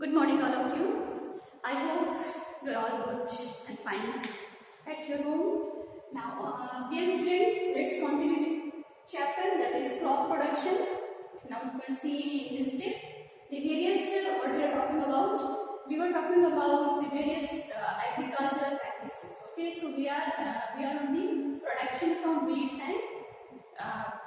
Good morning, all of you. I hope you're all good and fine at your home. Now, dear students, let's continue the chapter that is crop production. Now, you can see in this tip the various what we are talking about. We were talking about the various agricultural practices. Okay, so we are on the production from weeds and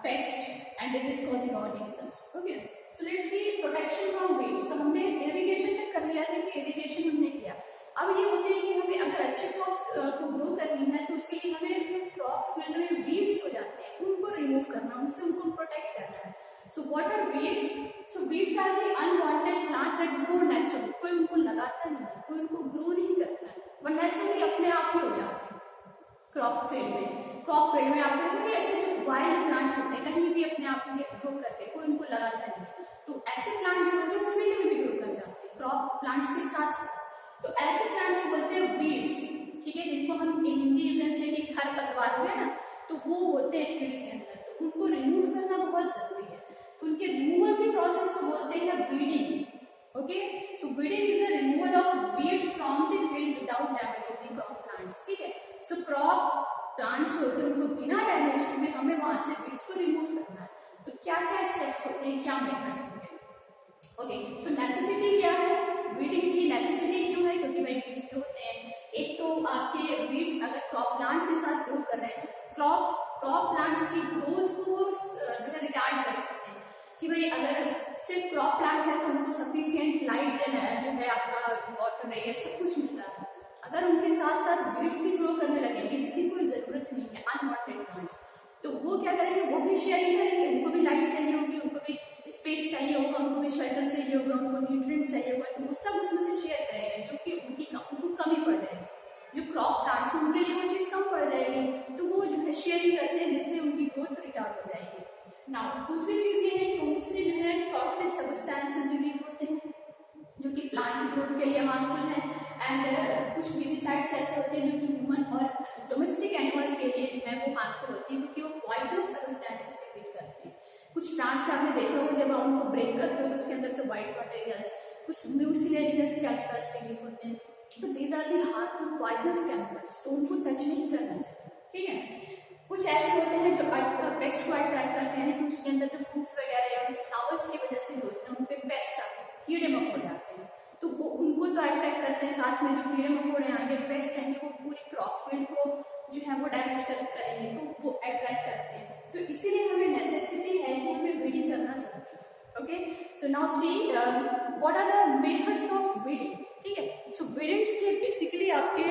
pests and disease causing organisms. Okay, so let's see protection from weeds. तो हमने irrigation तक कर लिया था कि irrigation हमने किया. अब ये होते हैं कि हमें अगर अच्छे क्रॉप्स को ग्रो करनी है तो उसके लिए हमें जो क्रॉप फील्ड में वीड्स हो जाते हैं उनको रिमूव करना, उनसे उनको प्रोटेक्ट करना है. So what are weeds? So weeds are the unwanted plants that grow naturally. कोई उनको लगाता नहीं है, कोई उनको ग्रो नहीं करता है, वो नेचुरली अपने आप ही हो जाते हैं. क्रॉप फील्ड में आप देखोगे ऐसे जो वाइल्ड प्लांट्स होते हैं कहीं भी अपने आप में ग्रो करते हैं, कोई उनको लगाता नहीं है. तो ऐसे प्लांट्स जो होते हैं वो फील्ड में भी ग्रो कर जाते हैं क्रॉप प्लांट्स के साथ साथ. तो ऐसे प्लांट्स को बोलते हैं वीड्स. ठीक है, जिनको हम हिंदी में से कि खरपतवार है ना, तो वो होते हैं फील्ड्स के अंदर. तो उनको रिमूव करना बहुत जरूरी है. तो उनके रिमूवल के प्रोसेस को बोलते हैं weeding. Okay, so weeding is the removal of weeds from the field without damaging the crop plants. ठीक है, सो क्रॉप प्लांट्स होते हैं उनको बिना डैमेज किए हमें वहां से वीड्स को रिमूव करना है. तो क्या क्या स्टेप्स होते हैं, क्या मेथड्स होते हैं. ओके, सो नेसेसिटी क्या है, वीडिंग की नेसेसिटी क्यों है, क्योंकि भाई वीड्स जो होते हैं एक तो आपके वीड्स अगर क्रॉप प्लांट्स के साथ ग्रो कर रहे हैं तो क्रॉप प्लांट्स की ग्रोथ को जो है रिटार्ड कर सकते हैं कि भाई अगर सिर्फ क्रॉप प्लांट्स है तो उनको सफिशिएंट लाइट जो है आपका वाटर एयर सब कुछ मिल रहा है. अगर उनके साथ साथ वीड्स भी ग्रो करने लगेंगे जिसकी कोई जरूरत नहीं है, अनवांटेड प्लांट्स, तो वो क्या करेंगे, वो भी शेयरिंग करेंगे. उनको भी लाइट चाहिए होगी, उनको भी स्पेस चाहिए होगा, उनको भी शेल्टर चाहिए होगा, उनको न्यूट्रिएंट्स चाहिए होगा, तो वो सब उसमें से शेयर करेंगे जो कि उनको कमी पड़ जाएगी. जो क्रॉप प्लांट्स हैं उनके लिए वो चीज़ कम पड़ जाएगी, तो वो जो है शेयरिंग करते हैं जिससे उनकी ग्रोथ रिटार्ड हो जाएगी. नाउ दूसरी चीज़ ये है कि उनसे जो है टॉक्सिक सब्सटेंसेस रिलीज होते हैं जो कि प्लांट की ग्रोथ के लिए हार्मफुल है. एंड कुछ वीडिसाइड्स ऐसे होते हैं जो कि ह्यूमन और डोमेस्टिक एनिमल्स के लिए जो है वो हार्मफुल होती है क्योंकि वो पॉइजनस सब्सटेंसेस सिक्रीट करते हैं. कुछ प्लांट्स का आपने देखा होगा जब आप उनको ब्रेक करते हो तो उसके अंदर से वाइट मटेरियल्स, कुछ म्यूसिलेरियस केमिकल्स रिलीज होते हैं. तो these are the harmful poisonous chemicals, तो उनको टच नहीं करना चाहिए. ठीक है, कुछ ऐसे होते हैं जो पेस्ट को अट्रैक्ट करते हैं कि उसके अंदर जो फ्रूट्स वगैरह या उनके फ्लावर्स की वजह से होते हैं उन पे पेस्ट आते हैं, कीड़े मकोड़े आते हैं, तो वो उनको तो अट्रैक्ट करते हैं. साथ में जो कीड़े मकोड़े आएंगे, पेस्ट आएंगे, वो पूरी क्रॉप फील्ड को जो है वो डैमेज करेंगे, तो वो अट्रैक्ट करते हैं. तो इसीलिए हमें नेसेसिटी है कि हमें वीडिंग करना जरूरी है. Okay, so now see what are the methods of weeding. ठीक है, सो वीडिंग्स के बेसिकली आपके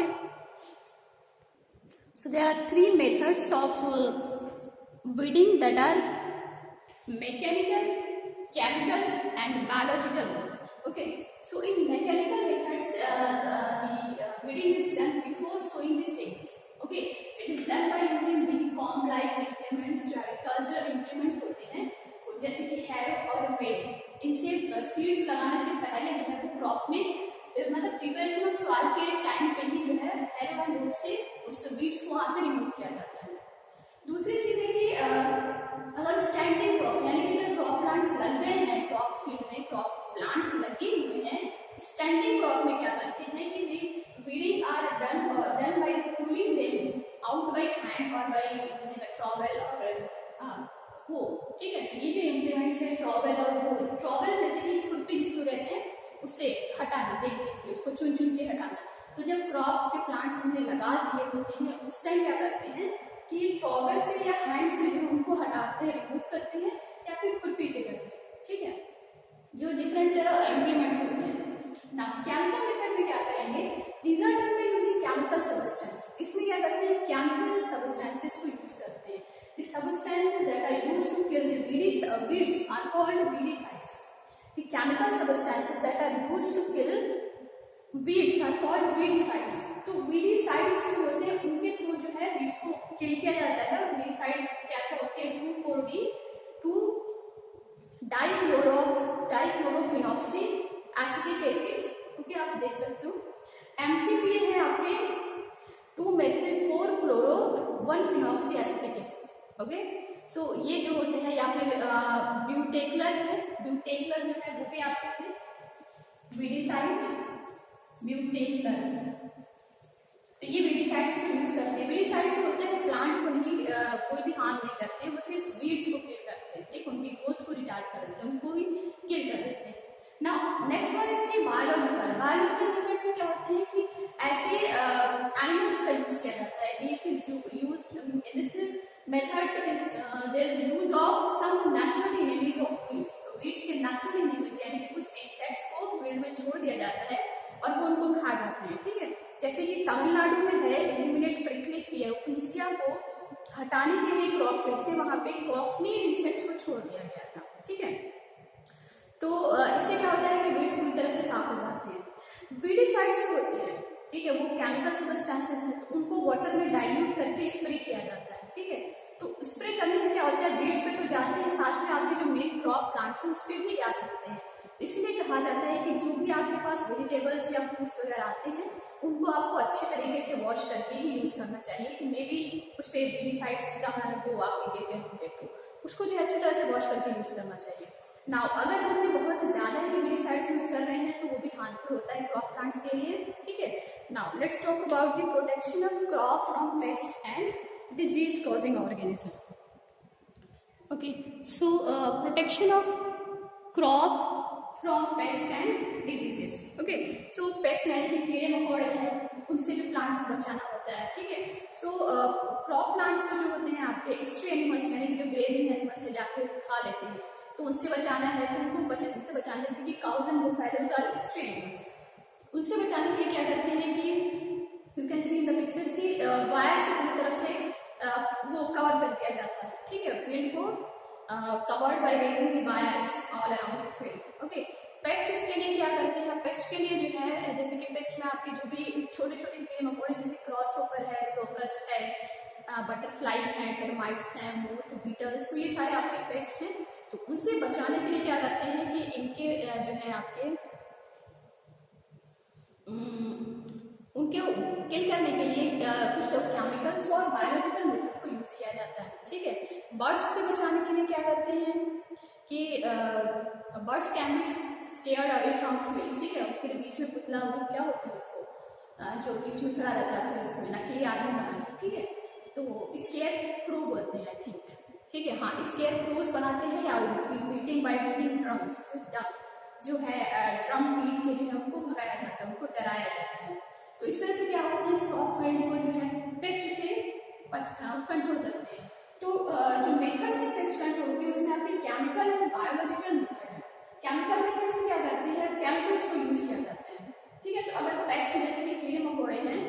so there are three methods of weeding that are mechanical, chemical and biological methods. Okay, so in mechanical methods the weeding is done before sowing the seeds. Okay, it is done by using big comb like implements. जो agricultural implements होते हैं जैसे कि harrow और well, इनसे seeds लगाने से पहले जो है वो क्रॉप में मतलब प्रिपरेशन ऑफ सॉइल के टाइम पे ही जो है हैरो एंड वेल से उस वीड्स को वहां से रिमूव किया जाता है. दूसरी चीज है कि अगर स्टैंडिंग क्रॉप यानी कि अगर क्रॉप प्लांट्स लग गए हैं क्रॉप फील्ड में, क्रॉप प्लांट्स लगे हुए हैं, स्टैंडिंग क्रॉप में क्या करते हैं कि the weeding are done by pulling them out by hand और बाय यूजिंग अ ट्रॉवेल और हो. ठीक है, ये जो इम्प्लीमेंट्स है ट्रॉवेल और हो, ट्रॉवेल जैसे कि खुरपी जिसको कहते हैं उससे हटाना, देख के उसको चुन के हटाना. तो जब क्रॉप के प्लांट्स हमने लगा दिए होते हैं उस टाइम क्या करते हैं कि ट्रॉवेल से या हैंड से जो उनको हटाते हैं, रिमूव करते हैं या फिर खुरपी से करते हैं. ठीक है, जो डिफरेंट इम्प्लीमेंट्स होते हैं. नाउ केमिकल मेथड में क्या करेंगे, these are done by using chemical substances. इसमें क्या करते हैं, केमिकल सब्सटेंसेस को यूज करते हैं. The substances that are used to kill the weeds are called weedicides. The chemical substances that are used to kill weeds are called weedicides. तो weedicides जो होते हैं उनके थ्रू जो है weeds को किल किया जाता है. और weedicides क्या होते हैं, 2,4-D 2-dichlorophenoxy एसिटिक एसिड. क्योंकि आप देख सकते हो MCPA है आपके 2-methyl-4-chloro-1-phenoxy एसिटिक एसिड. ओके, सो ये जो होते हैं या फिर ब्यूटेक्लर है, ब्यूटेक्लर जो है वो भी आपके हैं वीडिसाइड, ब्यूटेकर। तो ये वीडिसाइड्स को यूज करते हैं। वीडिसाइड्स होते हैं वो प्लांट को नहीं कोई भी हार्म नहीं करते, वो सिर्फ वीड्स को किल करते हैं, ठीक, उनकी ग्रोथ को रिटार्ड कर देते हैं, उनको भी किल कर देते हैं। नाउ नेक्स्ट वन इज की बायोलॉजिकल मेथड्स में क्या होते हैं कि ऐसे एनिमल्स का यूज किया जाता है। It is used in this method there is use of some natural enemies of weeds. तो वीड्स के नेचुरल एनिमीज यानी कि कुछ इंसेक्ट्स को फील्ड में छोड़ दिया जाता है और वो उनको खा जाते हैं, ठीक है। जैसे कि तमिलनाडु में है एलिमिनेट प्रिकली पियरोपिंसिया को हटाने के लिए क्रॉप फील्ड से वहां पे कॉकनीड इंसेक्ट्स को छोड़ दिया गया था, ठीक है। तो इससे क्या होता है कि वीड्स पूरी तरह से साफ हो जाते हैं। वीडिसाइड्स होते हैं, ठीक है, वो केमिकल सब्सटेंसेस हैं, तो उनको वाटर में डाइल्यूट करके स्प्रे किया जाता है, ठीक है। तो स्प्रे करने से क्या होता है, वीड्स पे तो जाते हैं, साथ में आपके जो मेन क्रॉप प्लांट्स हैं उस पर भी जा सकते हैं। इसलिए कहा जाता है कि जो भी आपके पास वेजिटेबल्स या फ्रूट्स वगैरह आते हैं उनको आपको अच्छे तरीके से वॉश करके ही यूज करना चाहिए, कि मे बी उस पर वीडिसाइड्स जहाँ वो आपके गिरते होंगे तो उसको जो है अच्छी तरह से वॉश करके यूज करना चाहिए। नाउ अगर हमने बहुत ज्यादा ही वीडिसाइड्स यूज कर रहे हैं तो वो भी हार्मफुल होता है क्रॉप प्लांट्स के लिए, ठीक है। Now let's talk about the protection of crop from paste and disease causing organism. Okay, so protection of crop from paste and diseases. Okay, so paste यानी कि कीड़े मकोड़े हैं, उनसे भी प्लांट्स को बचाना होता है, ठीक है। सो क्रॉप प्लांट्स को जो होते हैं आपके स्ट्रे एनिमल्स यानी कि जो ग्रेजिंग एनिमल्स से जाके खा लेते हैं, तो उनसे बचाना है तो उनको उनसे बचाने, जैसे कि cows and buffaloes are stray animals, उनसे बचाने के लिए क्या करते हैं कि you can see in the pictures की वायर से पूरी तरफ से वो कवर कर दिया जाता है, ठीक है, फील्ड को covered by raising the wires all around the field. Okay, paste के लिए क्या करते हैं, पेस्ट के लिए जो है जैसे कि पेस्ट में आपके जो भी छोटे छोटे कीड़े मकोड़े जैसे क्रॉस होपर है, लोकस्ट है, बटरफ्लाई है, टर्माइट्स हैं, मोथ, बीटल्स, तो ये सारे आपके पेस्ट हैं। तो उनसे बचाने के लिए क्या करते हैं कि इनके जो है आपके उनके किल करने के लिए कुछ केमिकल्स और बायोलॉजिकल मेथड को यूज किया जाता है, ठीक है। बर्ड्स से बचाने के लिए क्या करते हैं कि birds can be scared away from fields, ठीक है, उसके बीच में पुतला वो क्या होता है उसको जो बीच में खड़ा रहता है फील्ड्स में, नकली आदमी बना के, ठीक है, तो स्केयर क्रू बोलते हैं आई थिंक, ठीक है, हाँ, स्केयर क्रूज बनाते हैं या बीटिंग बाय बीटिंग ड्रम्स, जो है ड्रम बीट के जो है उनको भगाया जाता है, उनको डराया जाता है। तो इस तरह से क्या होता है क्रॉप फील्ड को जो है पेस्ट से कंट्रोल करते हैं। तो जो मेथड्स है पेस्ट कंट्रोल के उसमें आपके केमिकल एंड बायोलॉजिकल मेथड है। केमिकल मेथड्स में क्या करते हैं, केमिकल्स को यूज किया जाता है, ठीक है। तो अगर पेस्ट जैसे कि कीड़े मकोड़े हैं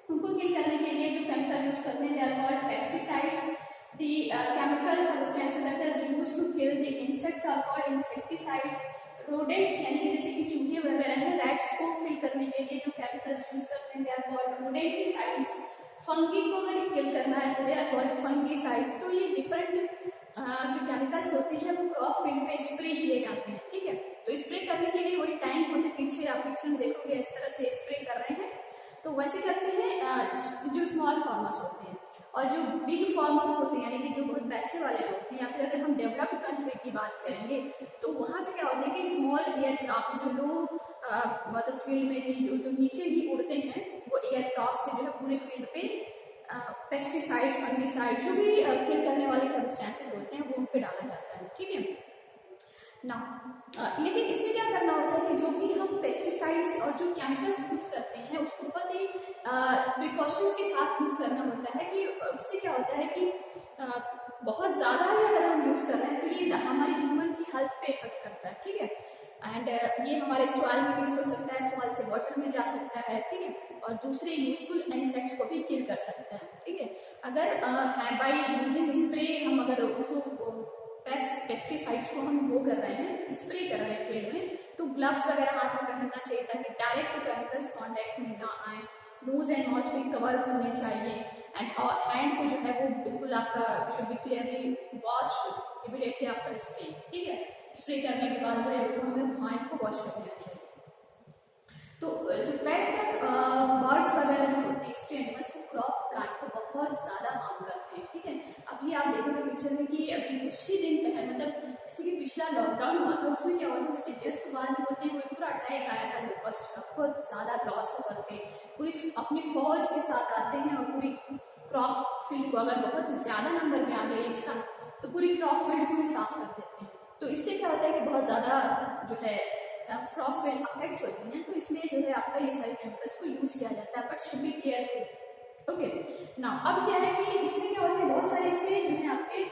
उनको किल करने के लिए जो केमिकल यूज करते हैं they are called pesticides. The chemical substances that is used to kill the insects are called insecticides. Rodents यानी कि जैसे कि चूहे वगैरह हैं, रैट्स को किल करने के लिए जो केमिकल्स यूज करते हैं they are called rodenticides. Fungi को अगर किल करना है तो दे आर कॉल्ड फंगिसाइड्स। तो ये डिफरेंट जो केमिकल्स होते हैं वो क्रॉप फील्ड पे स्प्रे किए जाते हैं, ठीक है। तो स्प्रे करने के लिए वही टैंक होते, पीछे आप पिक्चर में देखोगे इस तरह से स्प्रे कर रहे हैं। तो वैसे करते हैं जो स्मॉल फार्मर्स होते हैं, और जो बिग फार्मर्स होते हैं यानी कि जो बहुत पैसे वाले लोग हैं, या फिर अगर हम डेवलप्ड कंट्री की बात करेंगे तो वहाँ पे क्या होता है कि स्मॉल एयरक्राफ्ट जो लोग मतलब फील्ड में जो नीचे ही उड़ते हैं वो एयरक्राफ्ट से जो है पूरे फील्ड पे पेस्टिसाइड्स, फंगिसाइड जो भी किल करने वाले सब्सटेंसेस होते हैं वो उन पे डाला जाता है, ठीक है ना। लेकिन इसमें क्या करना होता है कि जो भी हम पेस्टिसाइड्स और जो केमिकल्स यूज करते हैं उसको बहुत ही प्रिकॉशंस के साथ यूज करना होता है, कि उससे क्या होता है कि बहुत ज़्यादा ही अगर हम यूज कर रहे हैं तो ये हमारी ह्यूमन की हेल्थ पे इफेक्ट करता है, ठीक है। एंड ये हमारे सॉइल में मिक्स हो सकता है, सॉइल से वाटर में जा सकता है, ठीक है, और दूसरे यूजफुल इंसेक्ट्स को भी किल कर सकता है, ठीक है। अगर बाय यूजिंग स्प्रे हम अगर उसको पेस्टिसाइड्स को हम वो कर रहे हैं, स्प्रे कर रहे हैं फील्ड में, तो ग्लव्स वगैरह हाथ में पहनना चाहिए ताकि डायरेक्ट केमिकल्स कांटेक्ट में ना आए। नोज एंड माउथ भी कवर होने चाहिए, एंड हैंड को जो है वो बिल्कुल आपका should be clearly washed immediately after spray, ठीक है। स्प्रे करने के बाद जो है उसको हमें हैंड को वॉश कर लेना चाहिए। तो जो पेस्ट है बर्ड्स वगैरह जो होते हैं स्ट्रे एनिमल्स वो क्रॉप प्लांट को बहुत ज़्यादा हार्म करते हैं, ठीक है। अभी आप देखोगे पिक्चर में कि अभी कुछ ही दिन पहले मतलब जैसे कि पिछला लॉकडाउन हुआ था उसमें क्या हुआ था, उसके जस्ट बाद जो होते हैं वो पूरा अटैक आया था लोकस्ट का, बहुत ज़्यादा ग्रॉस ओवर थे, पूरी अपनी फौज के साथ आते हैं और पूरी क्रॉप फील्ड को अगर बहुत ज़्यादा नंबर में आ गए एक साथ तो पूरी क्रॉप फील्ड को भी साफ कर देते हैं। तो इससे क्या होता है कि बहुत ज़्यादा जो है क्रॉप फील्ड अफेक्ट होती हैं, तो इसलिए जो है आपका ये सारे केमिकल्स को यूज़ किया जाता है, but should be careful. Okay ना, अब क्या है कि इसमें क्या होता है बहुत सारे इसके जो है आपके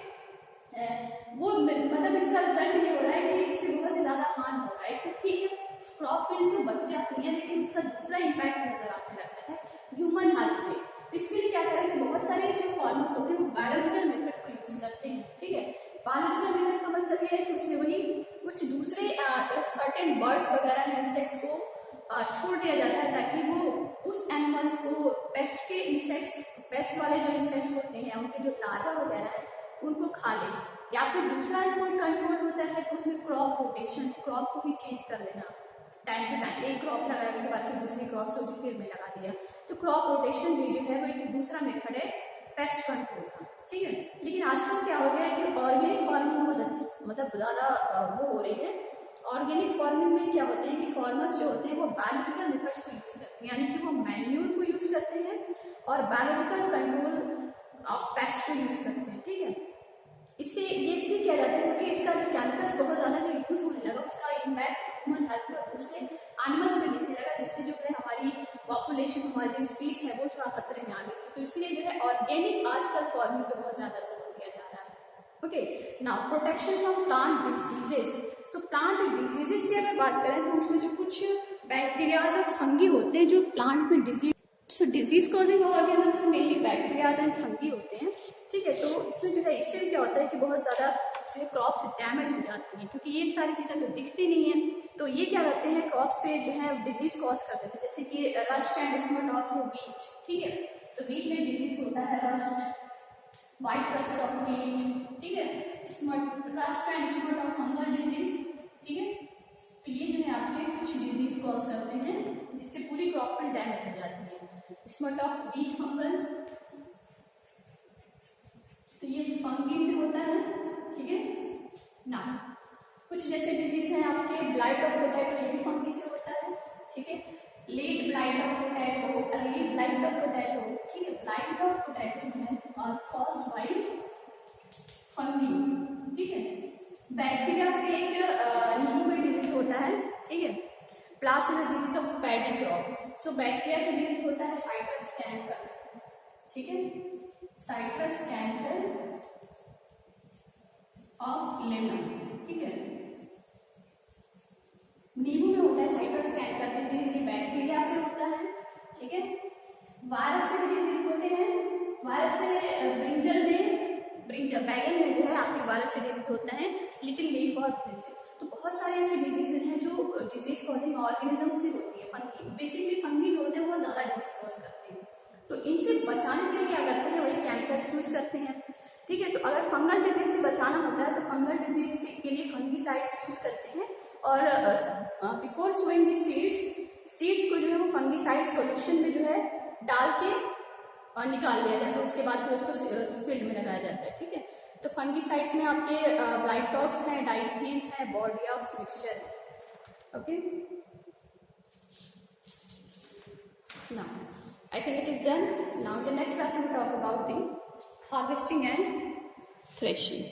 वो मतलब इसका रिजल्ट ये हो रहा है कि इससे बहुत ही ज़्यादा हार्म हो रहा है। तो ठीक है क्रॉप फील्ड तो बच जाती है, लेकिन उसका दूसरा इम्पैक्ट नजर आने लगता है ह्यूमन हेल्थ पे। तो इसके लिए क्या करें कि बहुत सारे जो फार्मर्स होते हैं वो बायोलॉजिकल मेथड को यूज करते हैं। ठीक है, बायोलॉजिकल मेथड का मतलब ये है कि उसमें वही कुछ दूसरे सर्टेन बर्ड्स वगैरह इंसेक्ट्स को छोड़ दिया जाता है ताकि वो उस एनिमल्स को पेस्ट के इंसेक्ट्स, पेस्ट वाले जो इंसेक्ट्स होते हैं उनके जो लार्वा वगैरह है उनको खा ले। या फिर दूसरा कोई कंट्रोल होता है तो उसमें क्रॉप रोटेशन, क्रॉप को भी चेंज कर देना टाइम टू टाइम, एक क्रॉप लगाया उसके बाद फिर दूसरी क्रॉप से फिर में लगा दिया। तो क्रॉप रोटेशन भी जो है वो एक दूसरा मेथड है पेस्ट कंट्रोल का। ठीक है, लेकिन आजकल क्या हो गया है कि ऑर्गेनिक फार्मिंग बहुत मतलब ज़्यादा वो हो रही है। ऑर्गेनिक फार्मिंग में क्या होते हैं कि फार्मर्स जो होते हैं वो बायोलॉजिकल मेथड्स को यूज़ करते हैं, यानी कि वो मैन्यूर को यूज़ करते हैं और बायोलॉजिकल कंट्रोल ऑफ पेस्ट को यूज़ करते हैं। ठीक है, इससे ये इसलिए किया जाता है क्योंकि इसका जो केमिकल्स बहुत ज़्यादा जो यूज़ होने लगा उसका इम्पैक्ट ह्यूमन हेल्थ में दूसरे एनिमल्स में दिखने लगा, जिससे जो है हमारी पॉपुलेशन, हमारी जो स्पीस है वो थोड़ा खतरे में आ गई थी। तो इसलिए जो है ऑर्गेनिक आजकल फार्मिंग पे बहुत ज़्यादा जोर दिया जा रहा है। Okay now protection from plant diseases. So plant diseases की अगर बात करें तो उसमें जो कुछ बैक्टीरियाज और फंगी होते हैं जो प्लांट में disease causing organisms mainly bacterias and fungi होते हैं। ठीक है, तो इसमें जो है इससे भी क्या होता है कि बहुत ज़्यादा जो है क्रॉप्स डैमेज हो जाती हैं, क्योंकि ये सारी चीज़ें तो दिखती नहीं हैं। तो ये क्या करते हैं क्रॉप्स पे जो है डिजीज कॉज कर देते हैं, जैसे कि rust and smut of wheat. ठीक है, तो वीट में डिजीज होता है rust, white rust of wheat. ठीक है, smut, rust and smut of fungal disease. ठीक है, तो ये जो है आपके कुछ डिजीज कॉज करते हैं जिससे पूरी क्रॉप में डैमेज हो जाती है। स्मट ऑफ वीट फंगल, तो ये फंगी से होता है। ठीक है ना, कुछ जैसे डिजीज है आपके ब्लाइट ऑफ पोटैटो, ये भी फंगी से होता है। ठीक है, late blight of potato, early blight of potato. ठीक है, ब्लाइट ऑफ पोटैटो जो है और कॉज्ड बाय फंगी। ठीक है, बैक्टीरिया से एक नींबू में डिजीज होता है। ठीक है, blast is disease of paddy crop. So bacteria से डिजीज होता है साइट्रस कैंकर। ठीक है, साइट्रस कैंकर ऑफ लेमन। ठीक है, नींबू में होता है साइट्रस कैंकर डिजीज, ये बैक्टीरिया से होता है। ठीक है, वायरस से डिजीज होते हैं, वायरस से ब्रिंजल बैगन में जो है आपके वायरस से डिजीज होता है, लिटिल लीफ और ब्रिंजल। तो बहुत सारे ऐसे डिजीज हैं जो डिजीज कॉजिंग ऑर्गेनिज्म से होती है। फंगी, बेसिकली फंगी जो होते हैं वो ज्यादा डिजीज कॉज करते हैं, तो इनसे बचाने के लिए क्या करते हैं वही केमिकल्स यूज करते हैं। ठीक है, तो अगर फंगल डिजीज से बचाना होता है तो फंगल डिजीज के लिए फंगीसाइड्स यूज करते हैं, और बिफोर सोइंग द सीड्स को जो है वो फंगीसाइड सॉल्यूशन में जो है डाल के और निकाल लिया जाता है, उसके बाद फिर उसको फील्ड में लगाया जाता है। ठीक है, तो फंगीसाइड्स में आपके ब्लाइटॉक्स है, डाइथेन है, बॉर्डियॉक्स मिक्सचर है। Okay, now I think it is done. Now the next class we will talk about the harvesting and threshing.